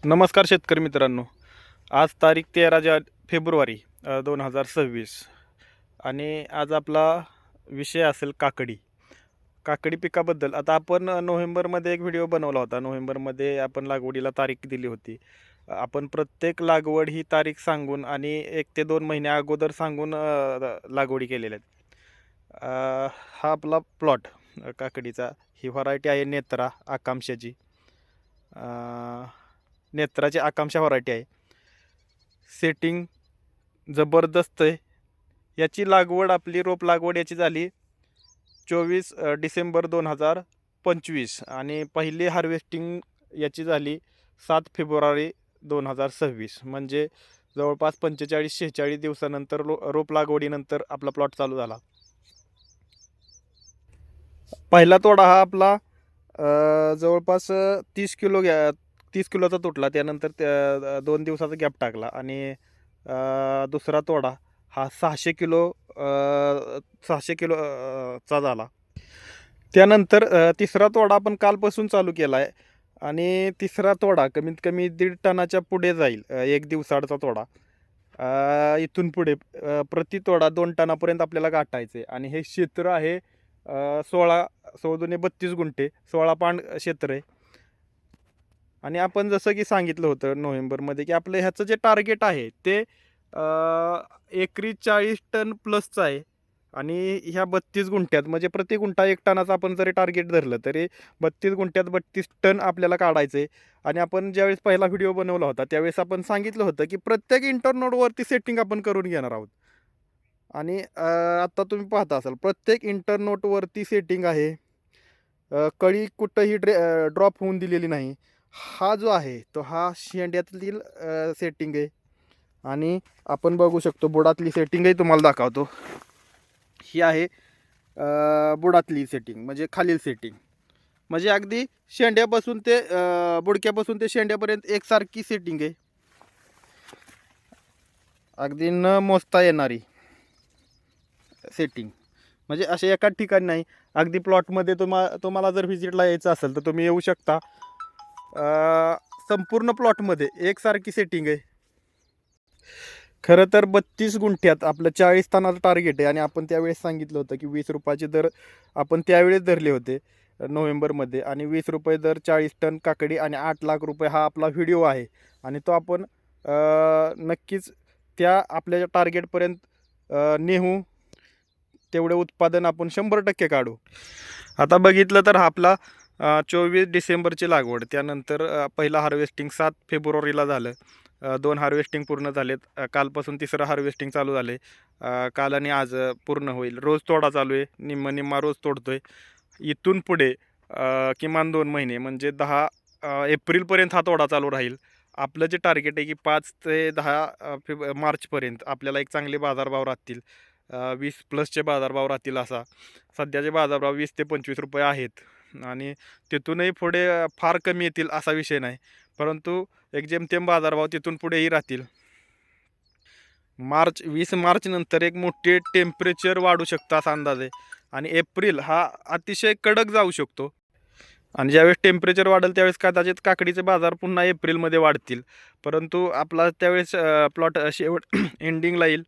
नमस्कार शेतकरी मित्रांनो. आज तारीख 13 फेब्रुवारी 2026 आणि आज आपला विषय असेल काकडी. काकडी पिकाबद्दल आता आपण नोव्हेंबरमध्ये एक व्हिडिओ बनवला होता. नोव्हेंबरमध्ये आपण लागवडीला तारीख दिली होती. आपण प्रत्येक लागवड ही तारीख सांगून आणि 1 ते 2 महिने अगोदर सांगून लागवडी केलेल्या आहेत. हा आपला प्लॉट काकडीचा. ही व्हरायटी आहे नेत्रा आकांक्षाची. नेत्राची आकांक्षा व्हरायटी आहे. सेटिंग जबरदस्त आहे. याची लागवड आपली रोप लागवड याची झाली 24 डिसेंबर 2025 आणि पहिली हार्वेस्टिंग याची झाली 7 फेब्रुवारी 2026. म्हणजे जवळपास 45-46 दिवसानंतर रोप लागवडीनंतर आपला प्लॉट चालू झाला. पहिला तोडा हा आपला जवळपास 30 किलोचा तुटला. त्यानंतर 2 दिवसाचा गॅप टाकला आणि दुसरा तोडा हा 600 किलो चा झाला. त्यानंतर तिसरा तोडा आपण कालपासून चालू केला आहे आणि तिसरा तोडा कमीत कमी 1.5 टनाच्या पुढे जाईल. 1 दिवसाचा तोडा. इथून पुढे प्रति तोडा 2 टनापर्यंत आपल्याला गाठायचं आहे आणि हे क्षेत्र आहे 16 32 गुंठे 16 पांड क्षेत्र आहे. आणि आपण जसं की सांगितलं होतं नोव्हेंबरमध्ये की आपलं ह्याचं जे टार्गेट आहे ते एकरी 40 टन प्लसचं आहे. आणि ह्या 32 गुंठ्यात म्हणजे प्रति गुंठा 1 टनाचं आपण जरी टार्गेट धरलं तरी 32 गुंठ्यात 32 टन आपल्याला काढायचं आहे. आणि आपण ज्यावेळेस पहिला व्हिडिओ बनवला होता त्यावेळेस आपण सांगितलं होतं की प्रत्येक इंटरनोडवरती सेटिंग आपण करून घेणार आहोत. आणि आत्ता तुम्ही पाहता असाल प्रत्येक इंटरनोटवरती सेटिंग आहे. कळी कुठंही ड्रॉप होऊन दिलेली नाही. हा जो आहे तो हा शेंड्यातील सेटिंग आहे. आणि आपण बघू शकतो बुडातली सेटिंगही तुम्हाला दाखवतो. ही आहे बुडातली सेटिंग म्हणजे खालील सेटिंग. म्हणजे अगदी शेंड्यापासून ते बुडक्यापासून ते शेंड्यापर्यंत एकसारखी सेटिंग आहे. अगदी न मोजता येणारी सेटिंग. म्हणजे असे एकाच ठिकाणी नाही, अगदी प्लॉटमध्ये तुम्हाला जर व्हिजिटला यायचं असेल तर तुम्ही येऊ शकता. संपूर्ण प्लॉटमध्ये एकसारखी सेटिंग आहे. खरं तर 32 गुंठ्यात आपलं 40 टनाचं टार्गेट आहे आणि आपण त्यावेळेस सांगितलं होतं की 20 रुपयाचे दर आपण त्यावेळेस धरले होते नोव्हेंबरमध्ये. आणि 20 रुपये दर 40 टन काकडी आणि 8 लाख रुपये हा आपला व्हिडिओ आहे. आणि तो आपण नक्कीच त्या आपल्या टार्गेटपर्यंत नेऊ. तेवढे उत्पादन आपण 100% काढू. आता बघितलं तर हा आपला 24 डिसेंबरची लागवड. त्यानंतर पहिला हार्वेस्टिंग 7 फेब्रुवारीला झालं. 2 हार्वेस्टिंग पूर्ण झालेत. कालपासून तिसरं हार्वेस्टिंग चालू झाले. काल आणि आज पूर्ण होईल. रोज तोडा चालू आहे. निम्मा रोज तोडतोय. इथून पुढे किमान 2 महिने म्हणजे 10 एप्रिलपर्यंत हा तोडा चालू राहील. आपलं जे टार्गेट आहे की 5 ते 10 मार्चपर्यंत आपल्याला एक चांगले बाजारभाव राहतील. 20+ बाजारभाव राहतील. असा सध्याचे बाजारभाव 20 ते 25 रुपये आहेत. आणि तिथूनही पुढे फार कमी येतील असा विषय नाही, परंतु एक जेमतेम बाजारभाव तिथून पुढेही राहतील. 20 मार्च नंतर एक मोठे टेम्परेचर वाढू शकतं असा अंदाज आहे. आणि एप्रिल हा अतिशय कडक जाऊ शकतो. आणि ज्यावेळेस टेम्परेचर वाढेल त्यावेळेस कदाचित काकडीचे बाजार पुन्हा एप्रिलमध्ये वाढतील. परंतु आपला त्यावेळेस प्लॉट शेवट एंडिंगला येईल.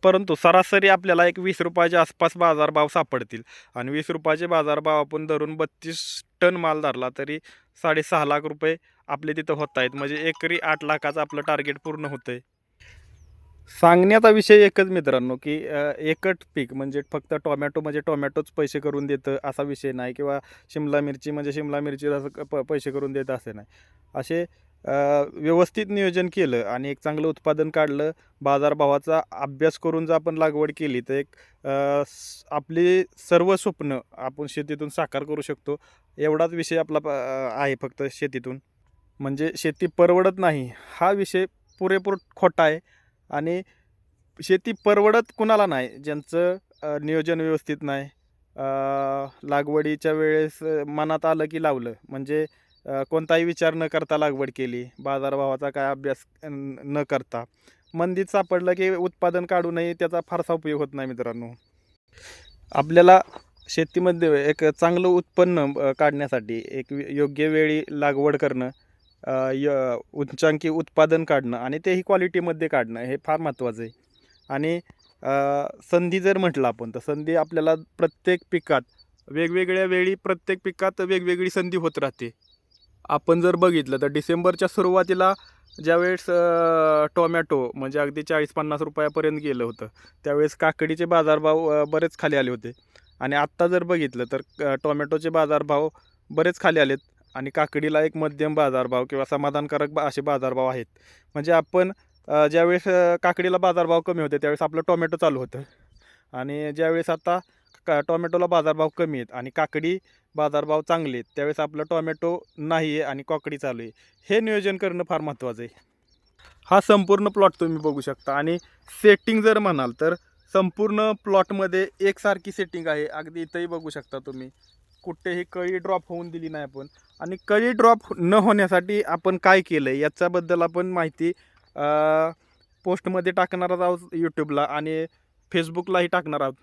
परंतु सरासरी आपल्याला एक 20 रुपयाच्या आसपास बाजारभाव सापडतील. आणि 20 रुपयाचे बाजारभाव आपण धरून 32 टन माल धरला तरी 6.5 लाख रुपये आपले तिथं होत आहेत. म्हणजे एकरी 8 लाखाचं आपलं टार्गेट पूर्ण होतं आहे. सांगण्याचा विषय एकच मित्रांनो की एकच पीक म्हणजे फक्त टोमॅटो म्हणजे टोमॅटोच पैसे करून देतं असा विषय नाही, किंवा शिमला मिरची म्हणजे शिमला मिरची असं पैसे करून देतं असे नाही. असे व्यवस्थित नियोजन केलं आणि एक चांगलं उत्पादन काढलं, बाजारभावाचा अभ्यास करून जर आपण लागवड केली तर एक आपली सर्व स्वप्न आपण शेतीतून साकार करू शकतो. एवढाच विषय आपला आहे फक्त शेतीतून. म्हणजे शेती परवडत नाही हा विषय पुरेपूर खोटा आहे. आणि शेती परवडत कुणाला नाही ज्यांचं नियोजन व्यवस्थित नाही. लागवडीच्या वेळेस मनात आलं की लावलं, म्हणजे कोणताही विचार न करता लागवड केली, बाजारभावाचा काय अभ्यास न करता मंदीत सापडलं की उत्पादन काढूनही त्याचा फारसा उपयोग होत नाही मित्रांनो. आपल्याला शेतीमध्ये एक चांगलं उत्पन्न काढण्यासाठी एक योग्य वेळी लागवड करणं उच्चांकी उत्पादन काढणं आणि तेही क्वालिटीमध्ये काढणं हे फार महत्त्वाचं आहे. आणि संधी जर म्हटलं आपण तर संधी आपल्याला प्रत्येक पिकात वेगवेगळ्या वेळी प्रत्येक पिकात वेगवेगळी संधी होत राहते. आपण जर बघितलं तर डिसेंबरच्या सुरुवातीला ज्यावेळेस टोमॅटो म्हणजे अगदी 40-50 रुपयापर्यंत गेलं होतं, त्यावेळेस काकडीचे बाजारभाव बरेच खाली आले होते. आणि आत्ता जर बघितलं तर टोमॅटोचे बाजारभाव बरेच खाली आलेत आणि काकडीला एक मध्यम बाजारभाव किंवा समाधानकारक असे बाजारभाव आहेत. म्हणजे आपण ज्यावेळेस काकडीला बाजारभाव कमी होते त्यावेळेस आपलं टोमॅटो चालू होतं आणि ज्यावेळेस आता टोमॅटोला बाजारभाव कमी आहेत आणि काकडी बाजारभाव चांगले आहेत, त्यावेळेस आपलं टोमॅटो नाही आहे आणि काकडी चालू आहे. हे नियोजन करणं फार महत्त्वाचं आहे. हा संपूर्ण प्लॉट तुम्ही बघू शकता आणि सेटिंग जर म्हणाल तर संपूर्ण प्लॉटमध्ये एकसारखी सेटिंग आहे. अगदी इथंही बघू शकता तुम्ही, कुठेही कळी ड्रॉप होऊन दिली नाही आपण. आणि कळी ड्रॉप न होण्यासाठी आपण काय केलं आहे याच्याबद्दल आपण माहिती पोस्टमध्ये टाकणार आहोत यूट्यूबला आणि फेसबुकलाही टाकणार आहोत.